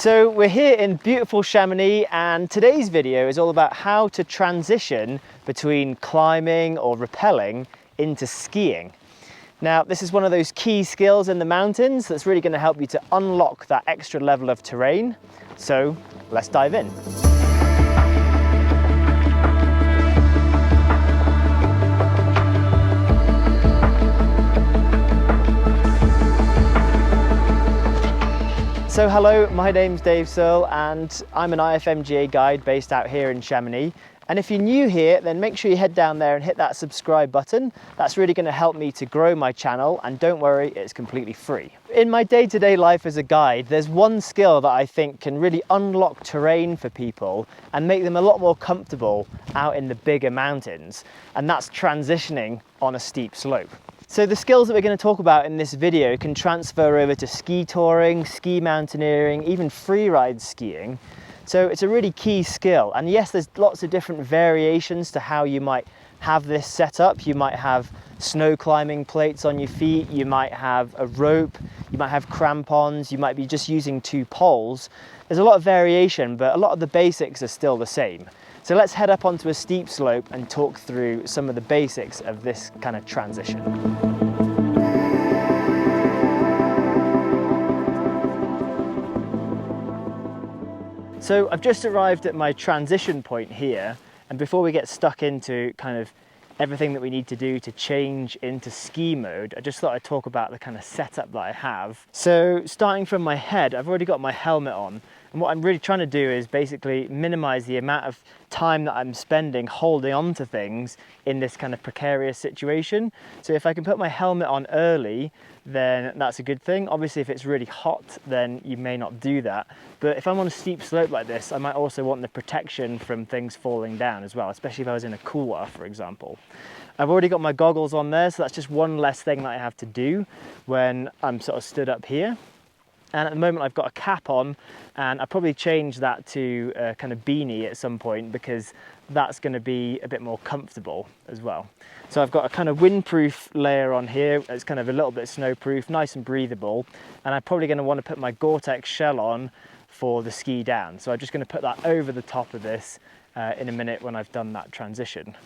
So we're here in beautiful Chamonix, and today's video is all about how to transition between climbing or rappelling into skiing. Now, this is one of those key skills in the mountains that's really going to help you to unlock that extra level of terrain. So let's dive in. So hello, my name's Searle and I'm an IFMGA guide based out here in Chamonix. And if you're new here, then make sure you head down there and hit that subscribe button. That's really going to help me to grow my channel, and don't worry, it's completely free. In my day-to-day life as a guide, there's one skill that I think can really unlock terrain for people and make them a lot more comfortable out in the bigger mountains, and that's transitioning on a steep slope. So the skills that we're going to talk about in this video can transfer over to ski touring, ski mountaineering, even freeride skiing. So it's a really key skill. And yes, there's lots of different variations to how you might have this set up. You might have snow climbing plates on your feet, you might have a rope, you might have crampons, you might be just using two poles. There's a lot of variation, but a lot of the basics are still the same. So let's head up onto a steep slope and talk through some of the basics of this kind of transition. So I've just arrived at my transition point here, and before we get stuck into kind of everything that we need to do to change into ski mode, I just thought I'd talk about the kind of setup that I have. So starting from my head, I've already got my helmet on. And what I'm really trying to do is basically minimize the amount of time that I'm spending holding on to things in this kind of precarious situation. So if I can put my helmet on early, then that's a good thing. Obviously, if it's really hot, then you may not do that. But if I'm on a steep slope like this, I might also want the protection from things falling down as well, especially if I was in a couloir, for example. I've already got my goggles on there, so that's just one less thing that I have to do when I'm sort of stood up here. And at the moment I've got a cap on, and I'll probably change that to a kind of beanie at some point, because that's going to be a bit more comfortable as well. So I've got a kind of windproof layer on here. It's kind of a little bit snowproof, nice and breathable. And I'm probably going to want to put my Gore-Tex shell on for the ski down. So I'm just going to put that over the top of this in a minute when I've done that transition.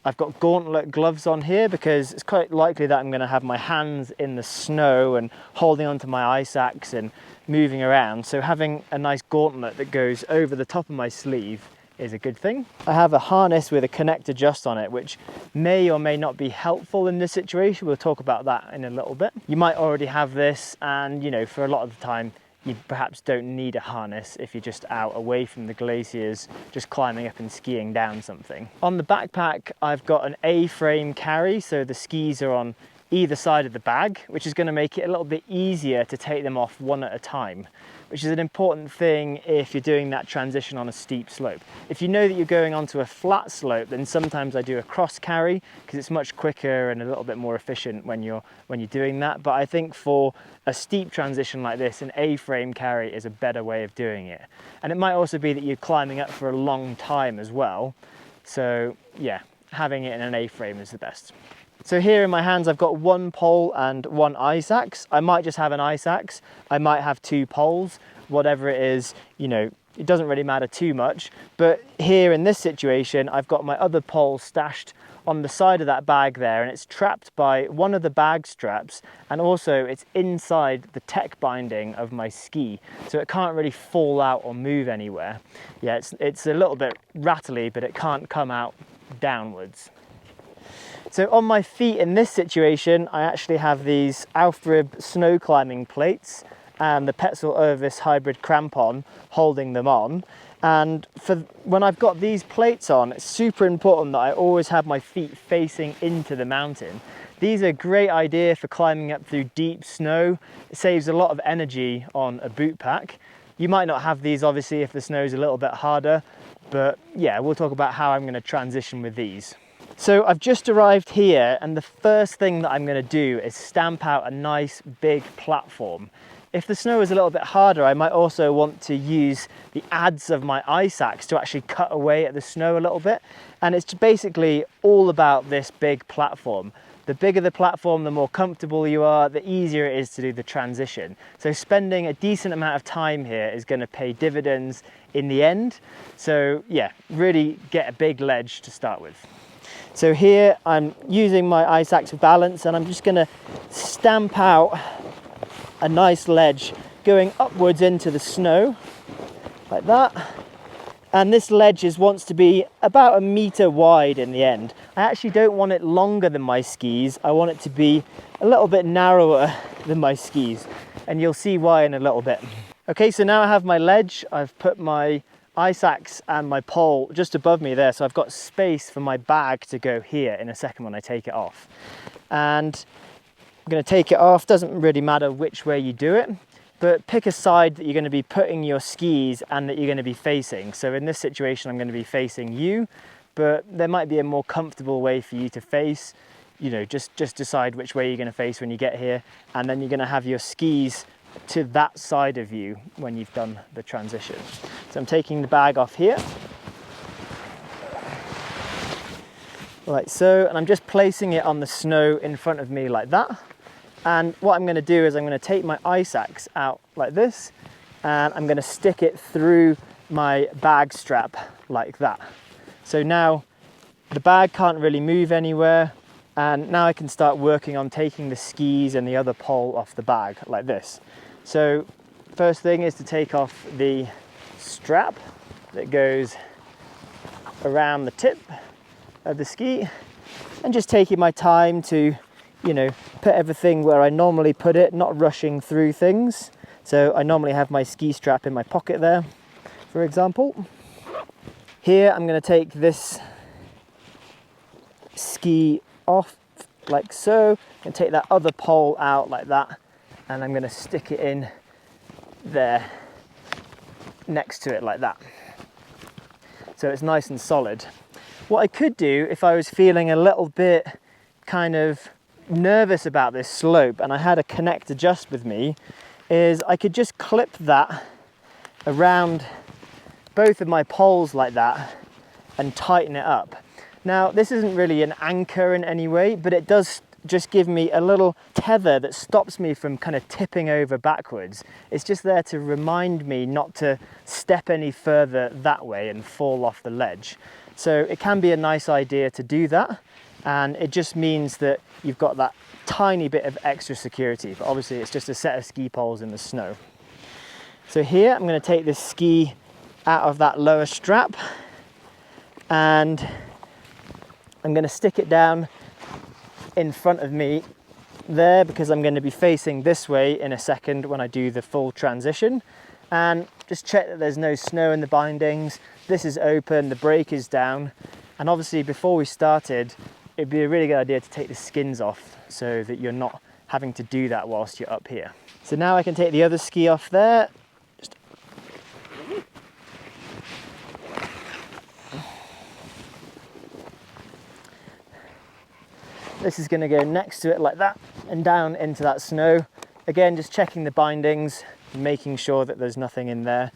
I've got gauntlet gloves on here because it's quite likely that I'm going to have my hands in the snow and holding onto my ice axe and moving around. So having a nice gauntlet that goes over the top of my sleeve is a good thing. I have a harness with a connect adjust on it, which may or may not be helpful in this situation. We'll talk about that in a little bit. You might already have this, and for a lot of the time, you perhaps don't need a harness if you're just out away from the glaciers, just climbing up and skiing down something. On the backpack, I've got an A-frame carry, so the skis are on either side of the bag, which is going to make it a little bit easier to take them off one at a time, which is an important thing if you're doing that transition on a steep slope. If you know that you're going onto a flat slope, then sometimes I do a cross carry because it's much quicker and a little bit more efficient when you're doing that. But I think for a steep transition like this, an A-frame carry is a better way of doing it. And it might also be that you're climbing up for a long time as well. So yeah, having it in an A-frame is the best. So here in my hands, I've got one pole and one ice axe. I might just have an ice axe. I might have two poles, whatever it is, it doesn't really matter too much. But here in this situation, I've got my other pole stashed on the side of that bag there, and it's trapped by one of the bag straps, and also it's inside the tech binding of my ski, so it can't really fall out or move anywhere. Yeah, it's a little bit rattly, but it can't come out downwards. So on my feet in this situation, I actually have these Aufrib snow climbing plates and the Petzl Irvis hybrid crampon holding them on. And when I've got these plates on, it's super important that I always have my feet facing into the mountain. These are a great idea for climbing up through deep snow. It saves a lot of energy on a boot pack. You might not have these obviously if the snow's a little bit harder, but yeah, we'll talk about how I'm going to transition with these. So I've just arrived here, and the first thing that I'm going to do is stamp out a nice big platform. If the snow is a little bit harder, I might also want to use the adze of my ice axe to actually cut away at the snow a little bit. And it's basically all about this big platform. The bigger the platform, the more comfortable you are, the easier it is to do the transition. So spending a decent amount of time here is going to pay dividends in the end. So yeah, really get a big ledge to start with. So here I'm using my ice axe for balance, and I'm just going to stamp out a nice ledge going upwards into the snow like that. And this ledge wants to be about 1 meter wide in the end. I actually don't want it longer than my skis. I want it to be a little bit narrower than my skis, and you'll see why in a little bit. Okay, so now I have my ledge. I've put my ice axe and my pole just above me there, so I've got space for my bag to go here in a second when I take it off. And I'm going to take it off. Doesn't really matter which way you do it, but pick a side that you're going to be putting your skis and that you're going to be facing. So in this situation, I'm going to be facing you, but there might be a more comfortable way for you to face. You know, just decide which way you're going to face when you get here, and then you're going to have your skis to that side of you when you've done the transition. So I'm taking the bag off here. Like so, and I'm just placing it on the snow in front of me like that. And what I'm going to do is I'm going to take my ice axe out like this, and I'm going to stick it through my bag strap like that. So now the bag can't really move anywhere, and now I can start working on taking the skis and the other pole off the bag like this. So first thing is to take off the strap that goes around the tip of the ski, and just taking my time to, you know, put everything where I normally put it, not rushing through things. So I normally have my ski strap in my pocket there, for example. Here I'm going to take this ski off like so, and take that other pole out like that, and I'm going to stick it in there next to it like that, so it's nice and solid. What I could do if I was feeling a little bit kind of nervous about this slope and I had a connector just with me, is I could just clip that around both of my poles like that and tighten it up. Now this isn't really an anchor in any way, but it does just give me a little tether that stops me from kind of tipping over backwards. It's just there to remind me not to step any further that way and fall off the ledge. So it can be a nice idea to do that, and it just means that you've got that tiny bit of extra security, but obviously it's just a set of ski poles in the snow. So here I'm going to take this ski out of that lower strap, and I'm going to stick it down in front of me there, because I'm going to be facing this way in a second when I do the full transition. And just check that there's no snow in the bindings. This is open, the brake is down, and obviously before we started, it'd be a really good idea to take the skins off so that you're not having to do that whilst you're up here. So now I can take the other ski off there. This is going to go next to it like that and down into that snow. Again, just checking the bindings, making sure that there's nothing in there.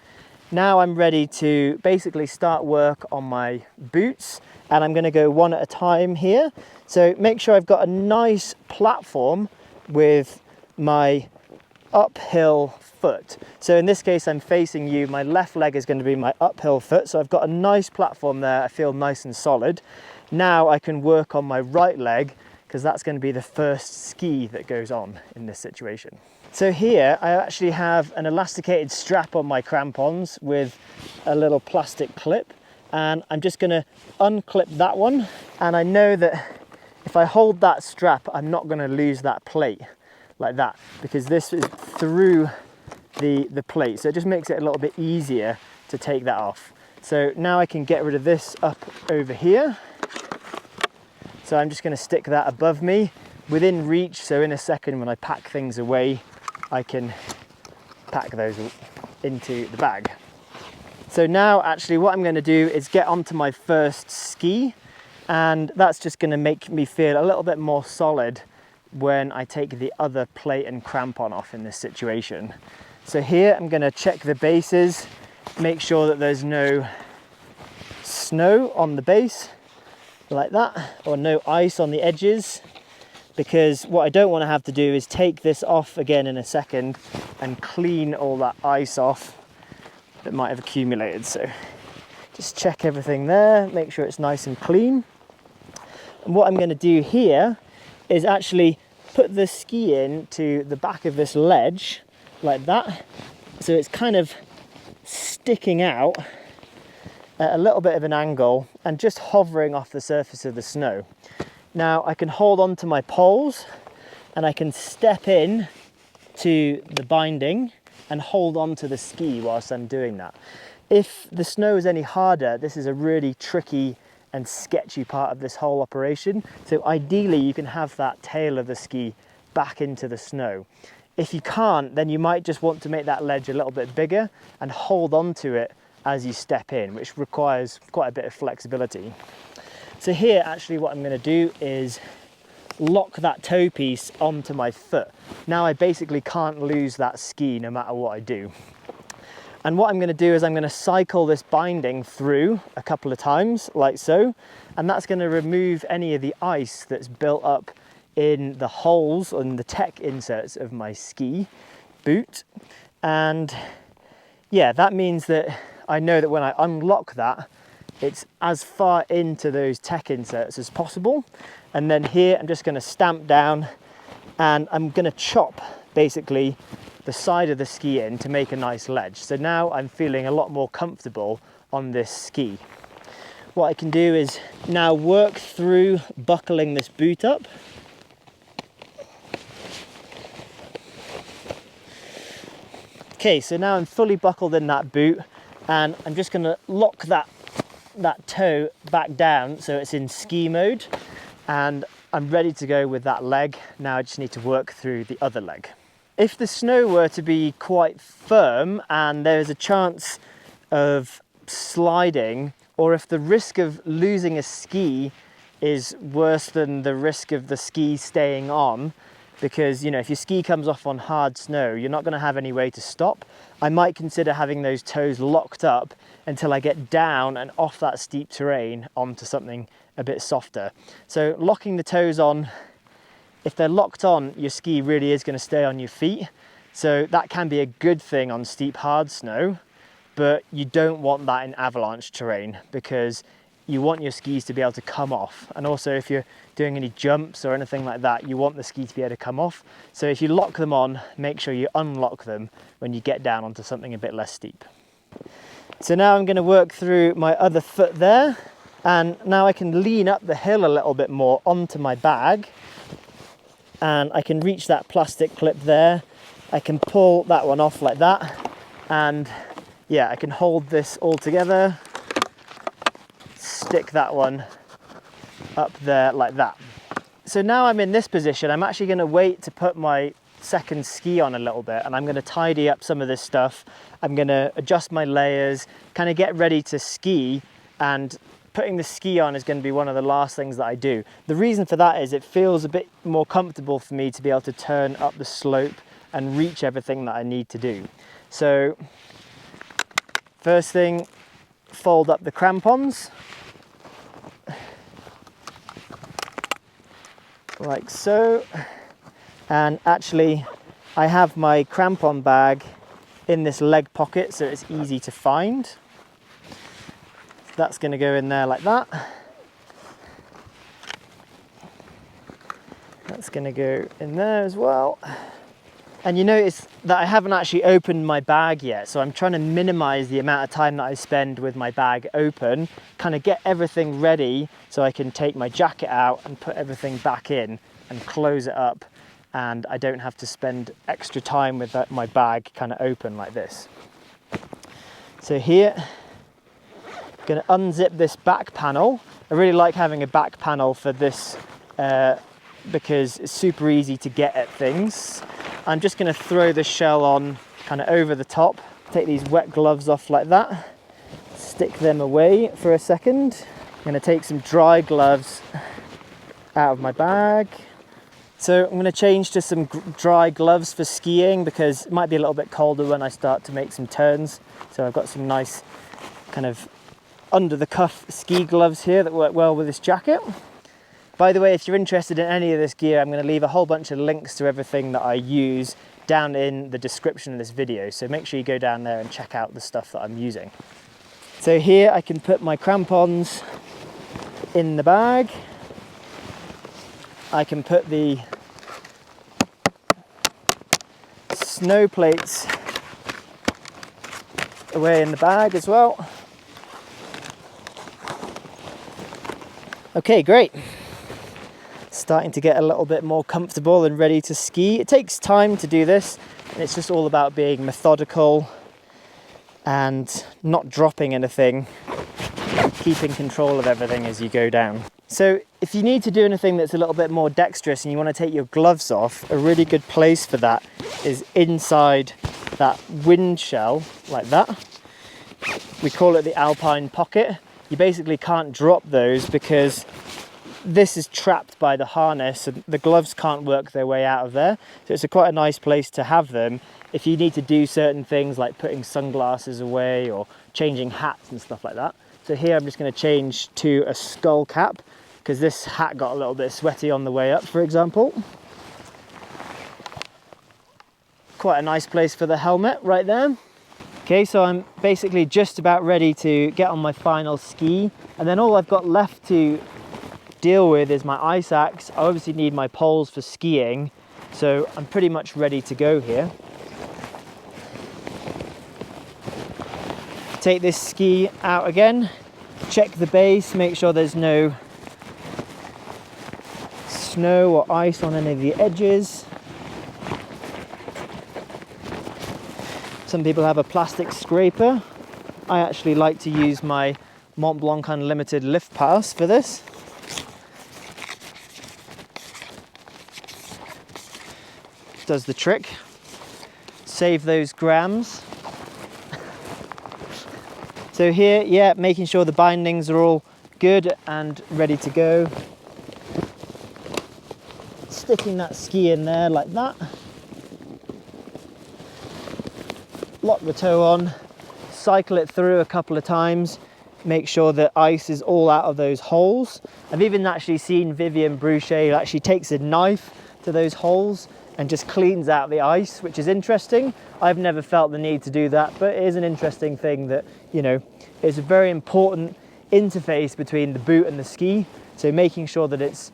Now I'm ready to basically start work on my boots, and I'm going to go one at a time here. So make sure I've got a nice platform with my uphill foot. So in this case, I'm facing you. My left leg is going to be my uphill foot. So I've got a nice platform there. I feel nice and solid. Now I can work on my right leg, because that's going to be the first ski that goes on in this situation. So here I actually have an elasticated strap on my crampons with a little plastic clip, and I'm just going to unclip that one, and I know that if I hold that strap I'm not going to lose that plate like that, because this is through the plate, so it just makes it a little bit easier to take that off. So now I can get rid of this up over here. So I'm just going to stick that above me, within reach, so in a second when I pack things away, I can pack those into the bag. So now actually what I'm going to do is get onto my first ski, and that's just going to make me feel a little bit more solid when I take the other plate and crampon off in this situation. So here I'm going to check the bases, make sure that there's no snow on the base like that, or no ice on the edges. because what I don't want to have to do is take this off again in a second and clean all that ice off that might have accumulated. So just check everything there, make sure it's nice and clean. And what I'm going to do here is actually put the ski in to the back of this ledge like that, so it's kind of sticking out at a little bit of an angle and just hovering off the surface of the snow. Now I can hold on to my poles and I can step in to the binding and hold on to the ski whilst I'm doing that. If the snow is any harder, this is a really tricky and sketchy part of this whole operation. So ideally you can have that tail of the ski back into the snow. If you can't, then you might just want to make that ledge a little bit bigger and hold on to it as you step in, which requires quite a bit of flexibility. So here, actually what I'm going to do is lock that toe piece onto my foot. Now I basically can't lose that ski no matter what I do. And what I'm going to do is I'm going to cycle this binding through a couple of times, like so, and that's going to remove any of the ice that's built up in the holes and the tech inserts of my ski boot. And yeah, that means that I know that when I unlock that, it's as far into those tech inserts as possible. And then here I'm just going to stamp down and I'm going to chop basically the side of the ski in to make a nice ledge. So now I'm feeling a lot more comfortable on this ski. What I can do is now work through buckling this boot up. Okay, so now I'm fully buckled in that boot and I'm just going to lock that toe back down so it's in ski mode, and I'm ready to go with that leg. Now I just need to work through the other leg. If the snow were to be quite firm and there's a chance of sliding, or if the risk of losing a ski is worse than the risk of the ski staying on, because you know, if your ski comes off on hard snow, you're not going to have any way to stop, I might consider having those toes locked up until I get down and off that steep terrain onto something a bit softer. So locking the toes on, if they're locked on, your ski really is going to stay on your feet. So that can be a good thing on steep hard snow, but you don't want that in avalanche terrain because you want your skis to be able to come off. And also if you're doing any jumps or anything like that, you want the ski to be able to come off. So if you lock them on, make sure you unlock them when you get down onto something a bit less steep. So now I'm going to work through my other foot there, and now I can lean up the hill a little bit more onto my bag, and I can reach that plastic clip there. I can pull that one off like that, and yeah, I can hold this all together, stick that one up there like that. So now I'm in this position, I'm actually going to wait to put my second ski on a little bit, and I'm going to tidy up some of this stuff. I'm going to adjust my layers, kind of get ready to ski, and putting the ski on is going to be one of the last things that I do. The reason for that is it feels a bit more comfortable for me to be able to turn up the slope and reach everything that I need to do. So first thing, fold up the crampons like so. And actually I have my crampon bag in this leg pocket so it's easy to find. That's going to go in there like that. That's going to go in there as well. And you notice that I haven't actually opened my bag yet, so I'm trying to minimize the amount of time that I spend with my bag open, kind of get everything ready so I can take my jacket out and put everything back in and close it up, and I don't have to spend extra time with my bag kind of open like this. So here, I'm going to unzip this back panel. I really like having a back panel for this because it's super easy to get at things. I'm just going to throw the shell on kind of over the top, take these wet gloves off like that, stick them away for a second. I'm going to take some dry gloves out of my bag. So I'm going to change to some dry gloves for skiing because it might be a little bit colder when I start to make some turns. So I've got some nice kind of under the cuff ski gloves here that work well with this jacket. By the way, if you're interested in any of this gear, I'm going to leave a whole bunch of links to everything that I use down in the description of this video. So make sure you go down there and check out the stuff that I'm using. So here I can put my crampons in the bag. I can put the snow plates away in the bag as well. Okay, great. Starting to get a little bit more comfortable and ready to ski. It takes time to do this, and it's just all about being methodical and not dropping anything, keeping control of everything as you go down. So if you need to do anything that's a little bit more dexterous and you want to take your gloves off, a really good place for that is inside that wind shell, like that. We call it the alpine pocket. You basically can't drop those because this is trapped by the harness and the gloves can't work their way out of there. So it's quite a nice place to have them if you need to do certain things like putting sunglasses away or changing hats and stuff like that. So here I'm just going to change to a skull cap because this hat got a little bit sweaty on the way up, for example. Quite a nice place for the helmet right there. Okay, so I'm basically just about ready to get on my final ski, and then all I've got left to deal with is my ice axe. I obviously need my poles for skiing, so I'm pretty much ready to go here. Take this ski out again, check the base, make sure there's no snow or ice on any of the edges. Some people have a plastic scraper. I actually like to use my Mont Blanc Unlimited lift pass for this. Does the trick. Save those grams. So here, yeah, making sure the bindings are all good and ready to go. Sticking that ski in there like that. Lock the toe on, cycle it through a couple of times, make sure that ice is all out of those holes. I've even actually seen Vivian Bruchet who actually takes a knife to those holes and just cleans out the ice, which is interesting. I've never felt the need to do that, but it is an interesting thing that, you know, it's a very important interface between the boot and the ski. So making sure that it's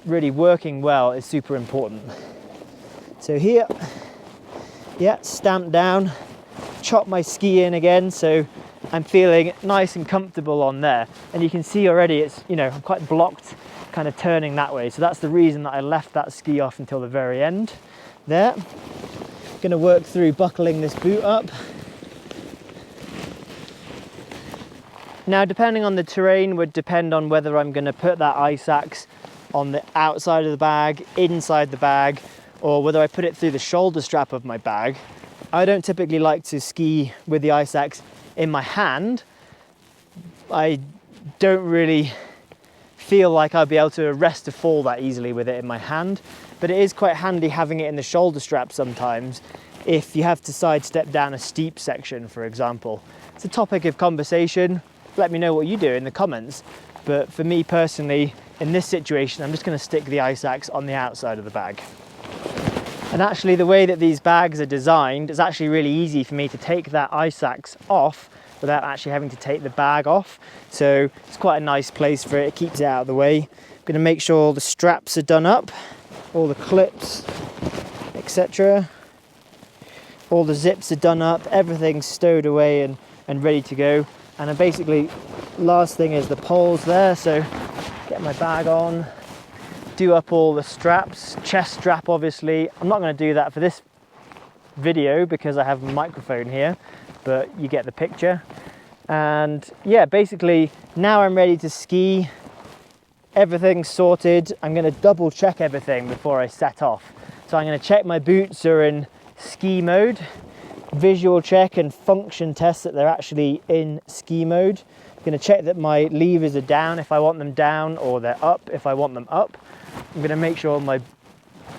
really working well is super important. So here, yeah, stamp down, chop my ski in again, so I'm feeling nice and comfortable on there. And you can see already it's, you know, I'm quite blocked kind of turning that way. So that's the reason that I left that ski off until the very end there. Going to work through buckling this boot up. Now, depending on the terrain would depend on whether I'm going to put that ice axe on the outside of the bag, inside the bag, or whether I put it through the shoulder strap of my bag. I don't typically like to ski with the ice axe in my hand. I don't really feel like I'll be able to arrest a fall that easily with it in my hand, but it is quite handy having it in the shoulder strap sometimes if you have to sidestep down a steep section, for example. It's a topic of conversation. Let me know what you do in the comments, but for me personally, in this situation, I'm just going to stick the ice axe on the outside of the bag. And actually the way that these bags are designed, it's actually really easy for me to take that ice axe off without actually having to take the bag off. So it's quite a nice place for it. It keeps it out of the way. I'm going to make sure all the straps are done up, all the clips, etc. All the zips are done up, everything's stowed away and ready to go. And then basically, last thing is the poles there. So get my bag on, do up all the straps, chest strap obviously. I'm not going to do that for this video because I have a microphone here, but you get the picture. And yeah, basically now I'm ready to ski. Everything's sorted. I'm going to double check everything before I set off. So I'm going to check my boots are in ski mode, visual check and function test that they're actually in ski mode. I'm going to check that my levers are down if I want them down, or they're up if I want them up. I'm going to make sure my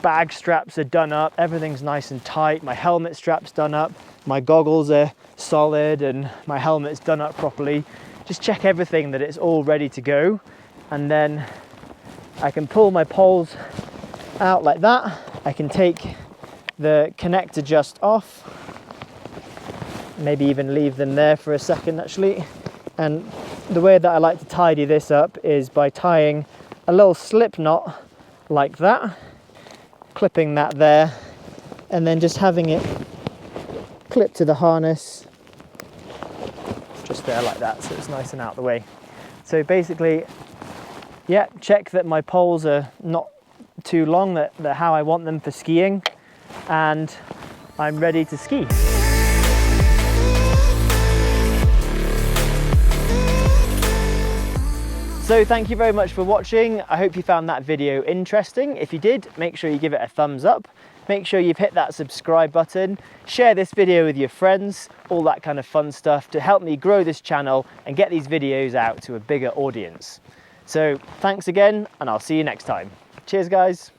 bag straps are done up, everything's nice and tight, my helmet strap's done up, my goggles are solid and my helmet's done up properly. Just check everything that it's all ready to go, and then I can pull my poles out like that. I can take the connector just off, maybe even leave them there for a second actually. And the way that I like to tidy this up is by tying a little slip knot like that, clipping that there, and then just having it clip to the harness just there like that, so it's nice and out of the way. So basically, yeah, check that my poles are not too long, that they're how I want them for skiing, and I'm ready to ski. So thank you very much for watching. I hope you found that video interesting. If you did, make sure you give it a thumbs up. Make sure you've hit that subscribe button, share this video with your friends, all that kind of fun stuff to help me grow this channel and get these videos out to a bigger audience. So thanks again, and I'll see you next time. Cheers, guys.